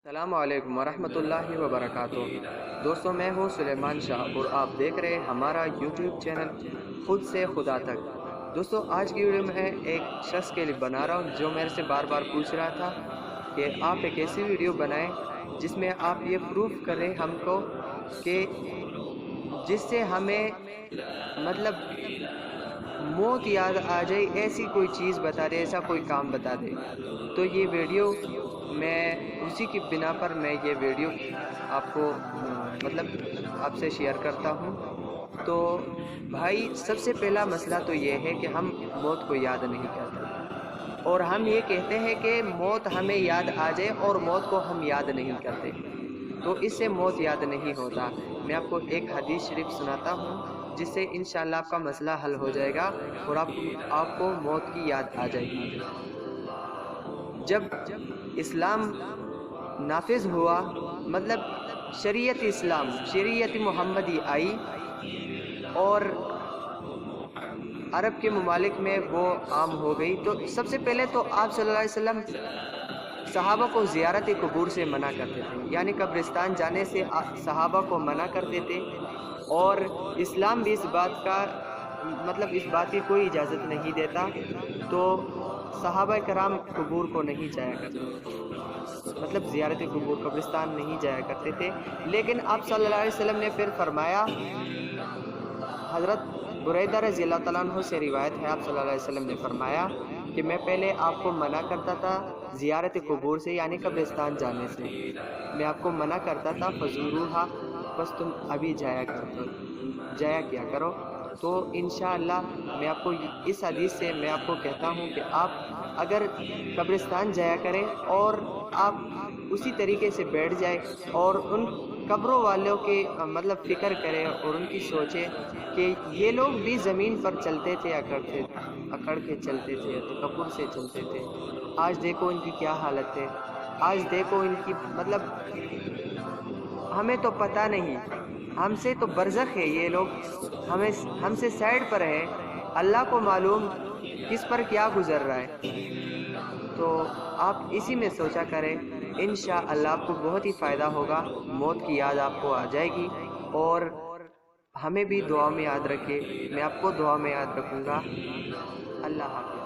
السلام علیکم ورحمۃ اللہ وبرکاتہ۔ دوستوں، میں ہوں سلیمان شاہ اور آپ دیکھ رہے ہیں ہمارا یوٹیوب چینل خود سے خدا تک۔ دوستوں، آج کی ویڈیو میں ایک شخص کے لیے بنا رہا ہوں جو میرے سے بار بار پوچھ رہا تھا کہ آپ ایک ایسی ویڈیو بنائیں جس میں آپ یہ پروف کریں ہم کو کہ جس سے ہمیں مطلب موت یاد آ جائے، ایسی کوئی چیز بتا دے، ایسا کوئی کام بتا دے۔ تو یہ ویڈیو میں اسی کی بنا پر میں یہ ویڈیو آپ کو مطلب آپ سے شیئر کرتا ہوں۔ تو بھائی، سب سے پہلا مسئلہ تو یہ ہے کہ ہم موت کو یاد نہیں کرتے، اور ہم یہ کہتے ہیں کہ موت ہمیں یاد آ جائے اور موت کو ہم یاد نہیں کرتے، تو اس سے موت یاد نہیں ہوتا۔ میں آپ کو ایک حدیث شریف سناتا ہوں جس سے انشاءاللہ آپ کا مسئلہ حل ہو جائے گا اور آپ کو موت کی یاد آ جائے گی۔ جب اسلام نافذ ہوا، مطلب شریعت اسلام، شریعت محمدی آئی اور عرب کے ممالک میں وہ عام ہو گئی، تو سب سے پہلے تو آپ صلی اللہ علیہ وسلم صحابہ کو زیارت قبور سے منع کرتے تھے، یعنی قبرستان جانے سے صحابہ کو منع کرتے تھے، اور اسلام بھی اس بات کی کوئی اجازت نہیں دیتا، تو صحابہ کرام قبور کو نہیں جایا کرتے تھے، مطلب زیارت قبور، قبرستان نہیں جایا کرتے تھے۔ لیکن آپ صلی اللہ علیہ وسلم نے پھر فرمایا، حضرت بریدہ رضی اللہ تعالیٰ عنہ سے روایت ہے، آپ صلی اللہ علیہ وسلم نے فرمایا کہ میں پہلے آپ کو منع کرتا تھا زیارت قبور سے، یعنی قبرستان جانے سے، میں آپ کو منع کرتا تھا فزوروہا، بس تم ابھی جایا کیا کرو۔ تو انشاءاللہ میں آپ کو اس حدیث سے میں آپ کو کہتا ہوں کہ آپ اگر قبرستان جایا کریں اور آپ اسی طریقے سے بیٹھ جائیں اور ان قبروں والوں کے مطلب فکر کریں اور ان کی سوچیں کہ یہ لوگ بھی زمین پر چلتے تھے، اکڑ کے چلتے تھے، تکبر سے چلتے تھے، آج دیکھو ان کی کیا حالت ہے، آج دیکھو ان کی مطلب ہمیں تو پتہ نہیں، ہم سے تو برزخ ہے یہ لوگ، ہم سے سائڈ پر ہے، اللہ کو معلوم کس پر کیا گزر رہا ہے۔ تو آپ اسی میں سوچا کریں، انشاءاللہ آپ کو بہت ہی فائدہ ہوگا، موت کی یاد آپ کو آ جائے گی، اور ہمیں بھی دعا میں یاد رکھے، میں آپ کو دعا میں یاد رکھوں گا۔ اللہ حافظ۔